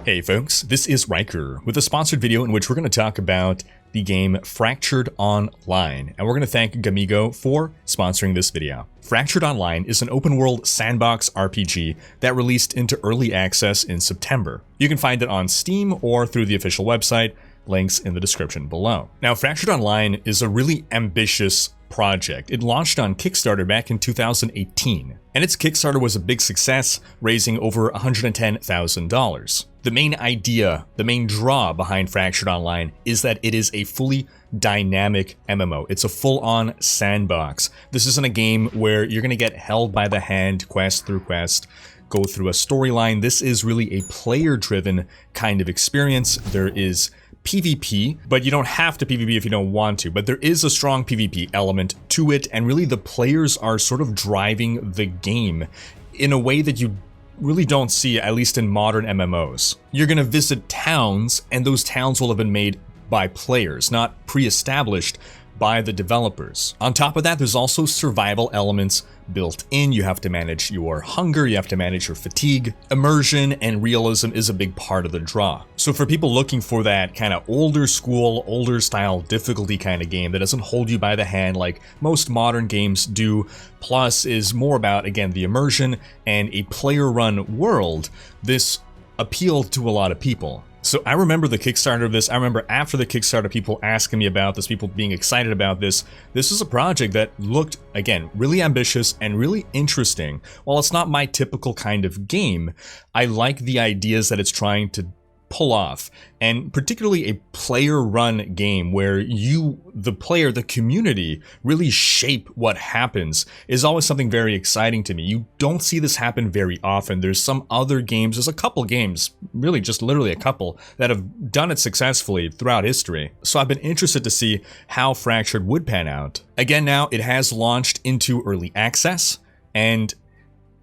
Hey folks, this is Rhykker with a sponsored video in which we're going to talk about the game Fractured Online, and we're going to thank Gamigo for sponsoring this video. Fractured Online is an open-world sandbox RPG that released into early access in September. You can find it on Steam or through the official website, links in the description below. Now, Fractured Online is a really ambitious project. It launched on Kickstarter back in 2018, and its Kickstarter was a big success, raising over $110,000. The main idea, the main draw behind Fractured Online is that it is a fully dynamic MMO. It's a full-on sandbox. This isn't a game where you're going to get held by the hand quest through quest, go through a storyline. This is really a player-driven kind of experience. There is PvP, but you don't have to PvP if you don't want to, but there is a strong PvP element to it, and really the players are sort of driving the game in a way that you really don't see, at least in modern MMOs. You're going to visit towns, and those towns will have been made by players, not pre-established by the developers. On top of that, there's also survival elements built in. You have to manage your hunger, you have to manage your fatigue. Immersion and realism is a big part of the draw. So for people looking for that kind of older school, older style difficulty kind of game that doesn't hold you by the hand like most modern games do, plus is more about, again, the immersion and a player-run world, this appealed to a lot of people. So I remember the Kickstarter of this. I remember after the Kickstarter, people asking me about this, people being excited about this. This is a project that looked, again, really ambitious and really interesting. While it's not my typical kind of game, I like the ideas that it's trying to pull off, and particularly a player-run game where you, the player, the community, really shape what happens is always something very exciting to me. You don't see this happen very often. There's some other games, there's a couple games, really just literally a couple, that have done it successfully throughout history. So I've been interested to see how Fractured would pan out. Again, now it has launched into early access, and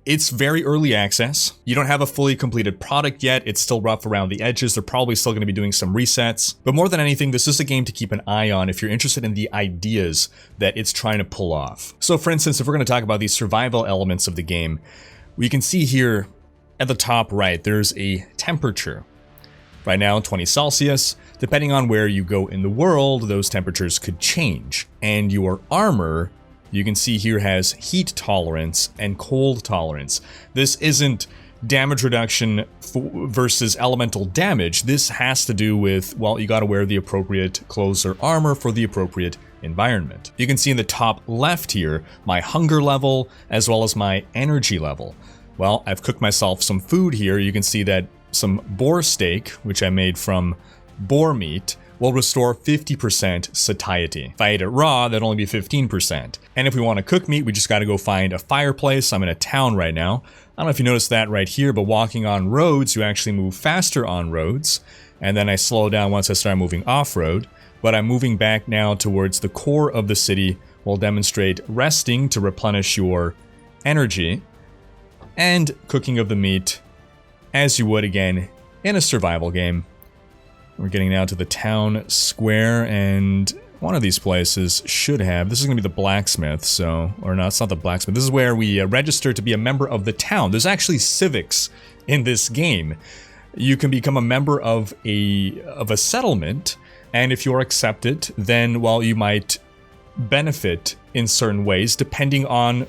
it's very early access. You don't have a fully completed product yet. It's still rough around the edges. They're probably still going to be doing some resets. But more than anything, this is a game to keep an eye on if you're interested in the ideas that it's trying to pull off. So for instance, if we're going to talk about these survival elements of the game, we can see here at the top right, there's a temperature. Right now, 20 Celsius. Depending on where you go in the world, those temperatures could change. And your armor, you can see here, has heat tolerance and cold tolerance. This isn't damage reduction versus elemental damage. This has to do with, well, you gotta wear the appropriate clothes or armor for the appropriate environment. You can see in the top left here, my hunger level as well as my energy level. Well, I've cooked myself some food here. You can see that some boar steak, which I made from boar meat, will restore 50% satiety. If I ate it raw, that'd only be 15%. And if we want to cook meat, we just got to go find a fireplace. I'm in a town right now. I don't know if you noticed that right here, but walking on roads, you actually move faster on roads. And then I slow down once I start moving off-road. But I'm moving back now towards the core of the city. We'll demonstrate resting to replenish your energy and cooking of the meat as you would, again, in a survival game. We're getting now to the town square, and one of these places should have, this is going to be the blacksmith, so, or no, it's not the blacksmith. This is where we register to be a member of the town. There's actually civics in this game. You can become a member of a settlement, and if you're accepted, then, well, you might benefit in certain ways depending on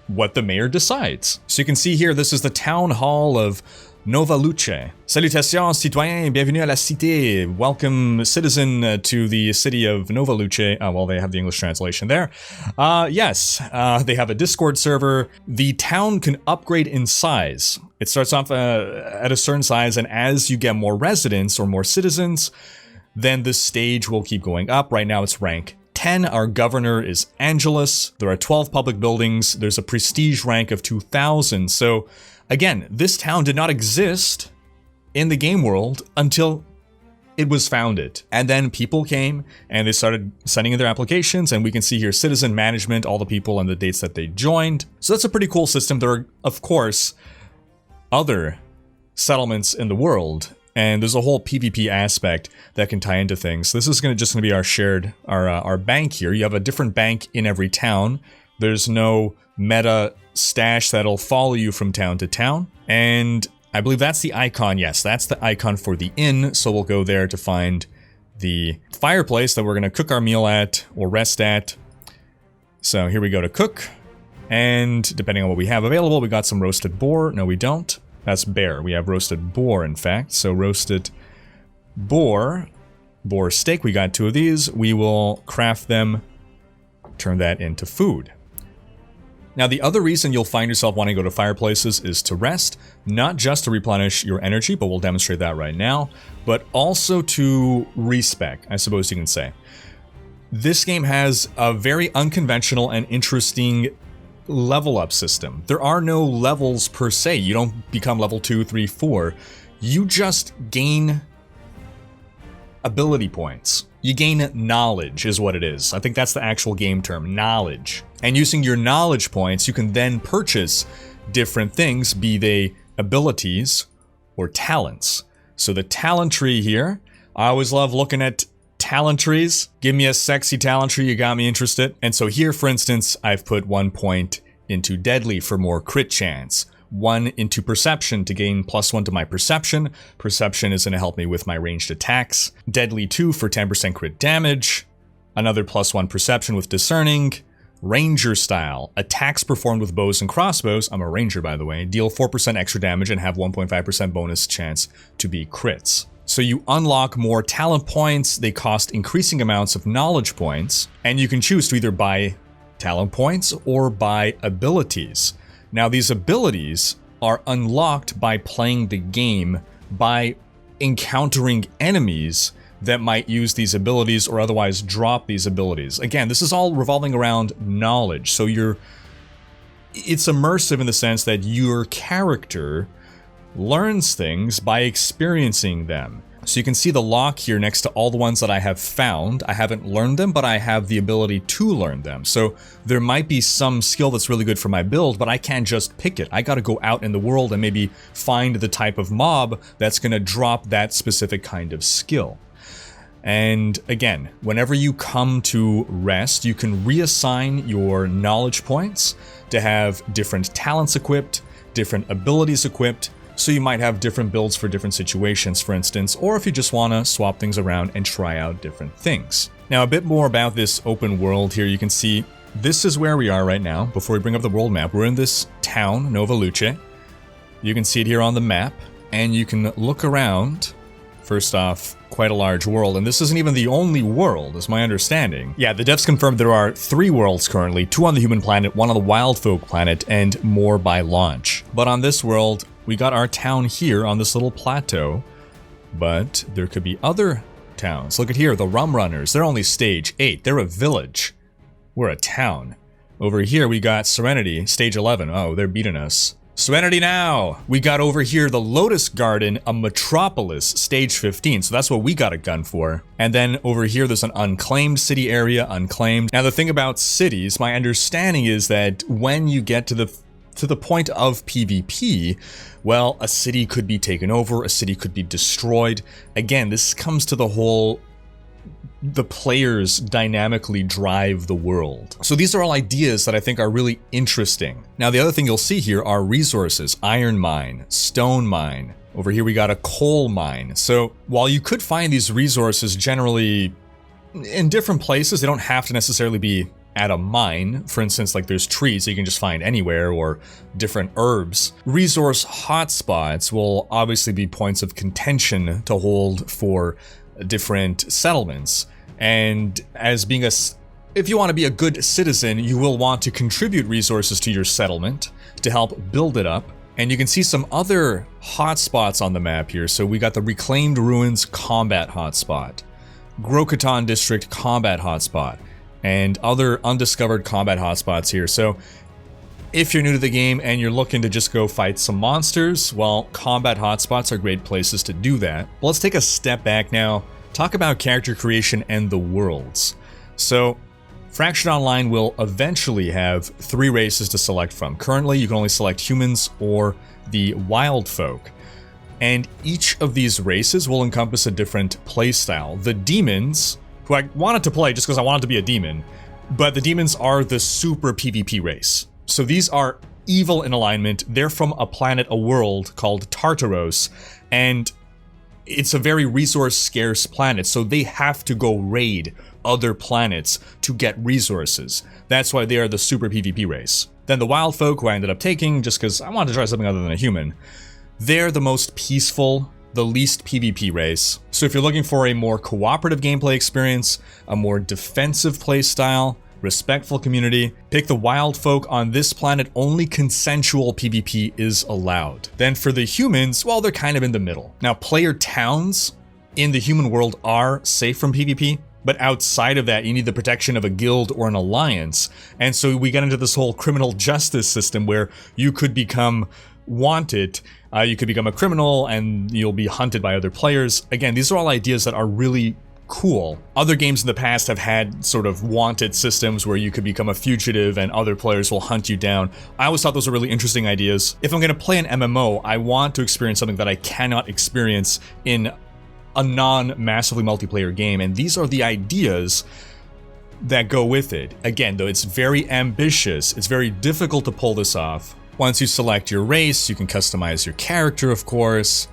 what the mayor decides. So you can see here, this is the town hall of Nova Luce. Salutations, citoyens, bienvenue à la cité. Welcome, citizen, to the city of Nova Luce. Well, they have the English translation there. Yes, they have a Discord server. The town can upgrade in size. It starts off at a certain size, and as you get more residents or more citizens, then the stage will keep going up. Right now, it's rank 10. Our governor is Angelus. There are 12 public buildings. There's a prestige rank of 2,000. So again, this town did not exist in the game world until it was founded. And then people came and they started sending in their applications, and we can see here citizen management, all the people and the dates that they joined. So that's a pretty cool system. There are, of course, other settlements in the world, and there's a whole PvP aspect that can tie into things. This is just gonna be our shared, our bank here. You have a different bank in every town. There's no meta stash that'll follow you from town to town. And I believe that's the icon. Yes, that's the icon for the inn. So we'll go there to find the fireplace that we're going to cook our meal at or rest at. So here we go to cook. And depending on what we have available, we got some roasted boar. No, we don't. That's bear. We have roasted boar, in fact. So roasted boar steak. We got 2 of these. We will craft them, turn that into food. Now, the other reason you'll find yourself wanting to go to fireplaces is to rest, not just to replenish your energy, but we'll demonstrate that right now, but also to respec, I suppose you can say. This game has a very unconventional and interesting level up system. There are no levels per se. You don't become level 2, 3, 4. You just gain ability points. You gain knowledge is what it is. I think that's the actual game term, knowledge. And using your knowledge points, you can then purchase different things, be they abilities or talents. So the talent tree here, I always love looking at talent trees. Give me a sexy talent tree, you got me interested. And so here, for instance, I've put 1 point into deadly for more crit chance. 1 into perception to gain +1 to my perception. Perception is going to help me with my ranged attacks. Deadly 2 for 10% crit damage. Another +1 perception with discerning. Ranger style. Attacks performed with bows and crossbows, I'm a ranger by the way, deal 4% extra damage and have 1.5% bonus chance to be crits. So you unlock more talent points, they cost increasing amounts of knowledge points, and you can choose to either buy talent points or buy abilities. Now these abilities are unlocked by playing the game, by encountering enemies that might use these abilities or otherwise drop these abilities. Again, this is all revolving around knowledge, so it's immersive in the sense that your character learns things by experiencing them. So you can see the lock here next to all the ones that I have found. I haven't learned them, but I have the ability to learn them. So there might be some skill that's really good for my build, but I can't just pick it. I gotta go out in the world and maybe find the type of mob that's gonna drop that specific kind of skill. And again, whenever you come to rest, you can reassign your knowledge points to have different talents equipped, different abilities equipped, so you might have different builds for different situations, for instance, or if you just want to swap things around and try out different things. Now, a bit more about this open world here. You can see this is where we are right now. Before we bring up the world map, we're in this town, Nova Luce. You can see it here on the map, and you can look around. First off, quite a large world, and this isn't even the only world, is my understanding. Yeah, the devs confirmed there are 3 worlds currently, 2 on the human planet, 1 on the wild folk planet, and more by launch. But on this world, we got our town here on this little plateau, but there could be other towns. Look at here, the Rum Runners, they're only stage 8, they're a village. We're a town. Over here we got Serenity, stage 11, oh, they're beating us. Serenity now! We got over here the Lotus Garden, a metropolis, stage 15, so that's what we got a gun for. And then over here there's an unclaimed city area, unclaimed. Now the thing about cities, my understanding is that when you get to the point of PvP, well, a city could be taken over, a city could be destroyed. Again, this comes to the whole the players dynamically drive the world. So these are all ideas that I think are really interesting. Now the other thing you'll see here are resources, iron mine, stone mine. Over here we got a coal mine. So while you could find these resources generally in different places, they don't have to necessarily be at a mine. For instance, like there's trees that you can just find anywhere, or different herbs. Resource hotspots will obviously be points of contention to hold for different settlements. And as being if you want to be a good citizen, you will want to contribute resources to your settlement to help build it up. And you can see some other hotspots on the map here. So we got the Reclaimed Ruins combat hotspot, Grokatan District combat hotspot, and other undiscovered combat hotspots here. So if you're new to the game and you're looking to just go fight some monsters, well, combat hotspots are great places to do that. But let's take a step back now, talk about character creation and the worlds. So Fractured Online will eventually have 3 races to select from. Currently, you can only select humans or the wild folk. And each of these races will encompass a different playstyle. The demons, who I wanted to play just because I wanted to be a demon, but the demons are the super PvP race. So these are evil in alignment. They're from a planet, a world called Tartaros, and it's a very resource scarce planet, so they have to go raid other planets to get resources. That's why they are the super PvP race. Then the wild folk, who I ended up taking just because I wanted to try something other than a human, they're the most peaceful, the least PvP race. So if you're looking for a more cooperative gameplay experience, a more defensive playstyle, respectful community, pick the wild folk. On this planet, only consensual PvP is allowed. Then for the humans, well, they're kind of in the middle. Now, player towns in the human world are safe from PvP, but outside of that, you need the protection of a guild or an alliance. And so we get into this whole criminal justice system where you could become wanted, you could become a criminal and you'll be hunted by other players. Again, these are all ideas that are really cool. Other games in the past have had sort of wanted systems where you could become a fugitive and other players will hunt you down. I always thought those were really interesting ideas. If I'm going to play an MMO, I want to experience something that I cannot experience in a non-massively multiplayer game, and these are the ideas that go with it. Again, though, it's very ambitious. It's very difficult to pull this off. Once you select your race, you can customize your character, of course,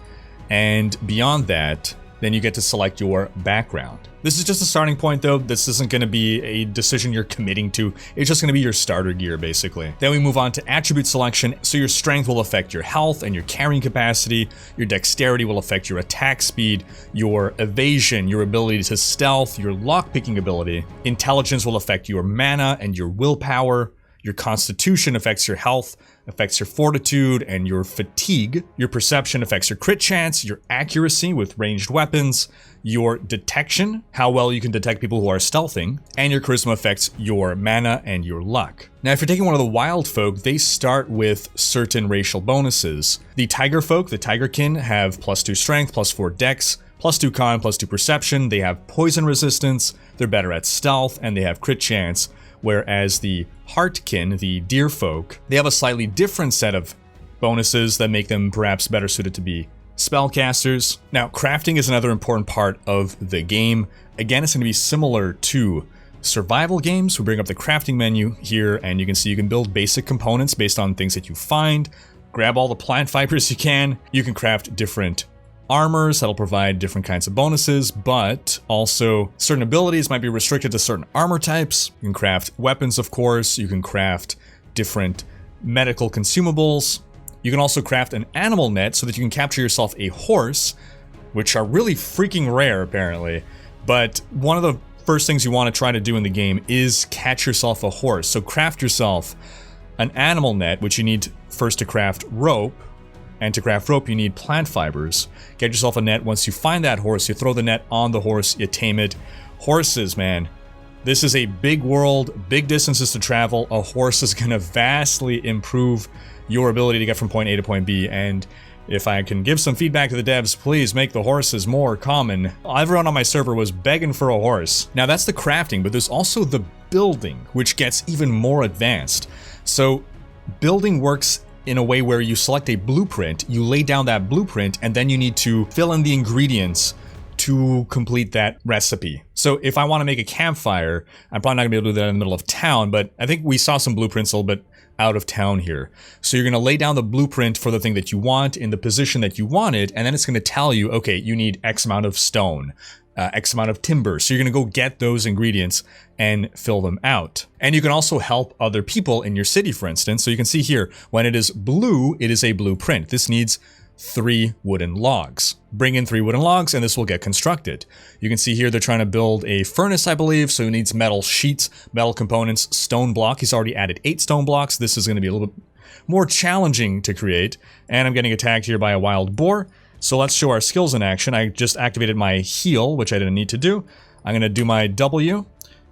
and beyond that, then you get to select your background. This is just a starting point though. This isn't going to be a decision you're committing to. It's just going to be your starter gear basically. Then we move on to attribute selection. So your strength will affect your health and your carrying capacity. Your dexterity will affect your attack speed, your evasion, your ability to stealth, your lockpicking ability. Intelligence will affect your mana and your willpower. Your constitution affects your health, affects your fortitude and your fatigue. Your perception affects your crit chance, your accuracy with ranged weapons, your detection, how well you can detect people who are stealthing, and your charisma affects your mana and your luck. Now, if you're taking one of the wild folk, they start with certain racial bonuses. The tiger folk, the tigerkin, have +2 strength, +4 dex, +2 con, +2 perception. They have poison resistance, they're better at stealth, and they have crit chance. Whereas the heartkin, the deer folk, they have a slightly different set of bonuses that make them perhaps better suited to be spellcasters. Now, crafting is another important part of the game. Again, it's going to be similar to survival games. We bring up the crafting menu here, and you can see you can build basic components based on things that you find. Grab all the plant fibers you can. You can craft different armors that'll provide different kinds of bonuses, but also certain abilities might be restricted to certain armor types. You can craft weapons, of course. You can craft different medical consumables. You can also craft an animal net so that you can capture yourself a horse, which are really freaking rare apparently. But one of the first things you want to try to do in the game is catch yourself a horse. So craft yourself an animal net, which you need first to craft rope. And to craft rope, you need plant fibers. Get yourself a net. Once you find that horse, you throw the net on the horse, you tame it. Horses, man. This is a big world, big distances to travel. A horse is going to vastly improve your ability to get from point A to point B. And if I can give some feedback to the devs, please make the horses more common. Everyone on my server was begging for a horse. Now that's the crafting, but there's also the building, which gets even more advanced. So building works in a way where you select a blueprint, you lay down that blueprint, and then you need to fill in the ingredients to complete that recipe. So if I want to make a campfire, I'm probably not gonna be able to do that in the middle of town, but I think we saw some blueprints a little bit out of town here. So you're gonna lay down the blueprint for the thing that you want in the position that you want it, and then it's gonna tell you, okay, you need X amount of stone, X amount of timber. So you're gonna go get those ingredients and fill them out. And you can also help other people in your city, for instance. So you can see here, when it is blue, it is a blueprint. This needs 3 wooden logs. Bring in 3 wooden logs and this will get constructed. You can see here they're trying to build a furnace, I believe, so it needs metal sheets, metal components, stone block. He's already added 8 stone blocks. This is gonna be a little bit more challenging to create. And I'm getting attacked here by a wild boar. So let's show our skills in action. I just activated my heal, which I didn't need to do. I'm going to do my W.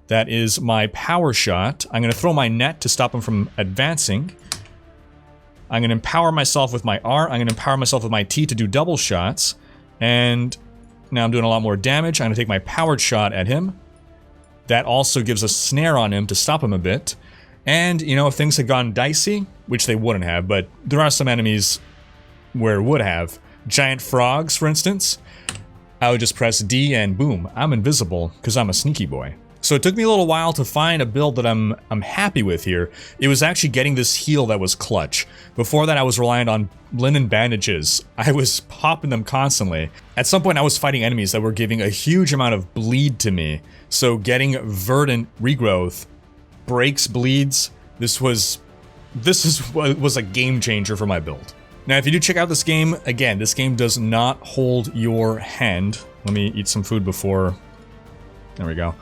That is my power shot. I'm going to throw my net to stop him from advancing. I'm going to empower myself with my R. I'm going to empower myself with my T to do double shots. And now I'm doing a lot more damage. I'm going to take my powered shot at him. That also gives a snare on him to stop him a bit. And, you know, if things had gone dicey, which they wouldn't have, but there are some enemies where it would have. Giant frogs, for instance, I would just press D and boom, I'm invisible because I'm a sneaky boy. So it took me a little while to find a build that I'm happy with here. It was actually getting this heal that was clutch. Before that, I was reliant on linen bandages. I was popping them constantly. At some point, I was fighting enemies that were giving a huge amount of bleed to me. So getting verdant regrowth breaks bleeds. This was a game changer for my build. Now, if you do check out this game, again, this game does not hold your hand. Let me eat some food before. There we go.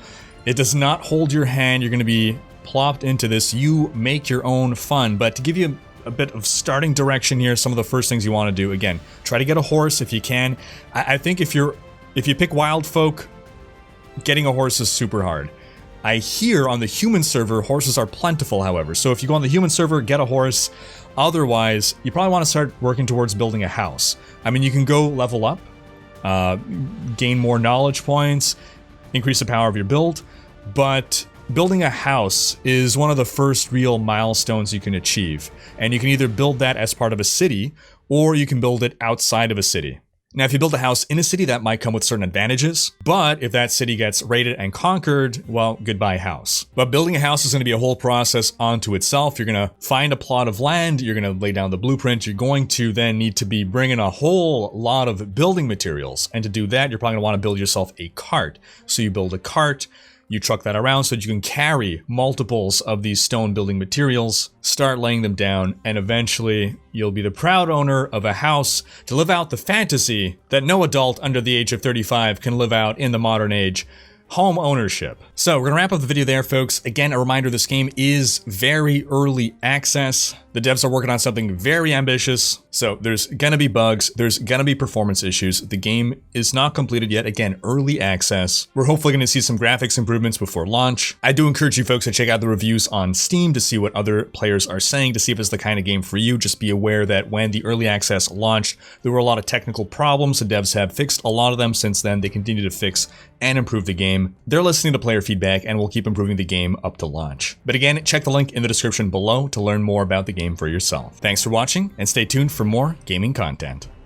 It does not hold your hand. You're going to be plopped into this. You make your own fun. But to give you a bit of starting direction here, some of the first things you want to do, again, try to get a horse if you can. I think if you pick wild folk, getting a horse is super hard. I hear on the human server, horses are plentiful, however. So if you go on the human server, get a horse. Otherwise, you probably want to start working towards building a house. I mean, you can go level up, gain more knowledge points, increase the power of your build, but building a house is one of the first real milestones you can achieve. And you can either build that as part of a city, or you can build it outside of a city. Now, if you build a house in a city, that might come with certain advantages, but if that city gets raided and conquered, well, goodbye house. But building a house is going to be a whole process onto itself. You're going to find a plot of land, you're going to lay down the blueprint, you're going to then need to be bringing a whole lot of building materials, and to do that, you're probably going to want to build yourself a cart. So you build a cart, you truck that around so that you can carry multiples of these stone building materials, start laying them down, and eventually you'll be the proud owner of a house to live out the fantasy that no adult under the age of 35 can live out in the modern age: home ownership. So we're gonna wrap up the video there, folks. Again, a reminder, this game is very early access. The devs are working on something very ambitious, so there's gonna be bugs, there's gonna be performance issues. The game is not completed yet. Again, early access. We're hopefully gonna see some graphics improvements before launch. I do encourage you folks to check out the reviews on Steam to see what other players are saying, to see if it's the kind of game for you. Just be aware that when the early access launched, there were a lot of technical problems. The devs have fixed a lot of them since then. They continue to fix and improve the game. They're listening to player feedback and will keep improving the game up to launch. But again, check the link in the description below to learn more about the game for yourself. Thanks for watching, and stay tuned for more gaming content.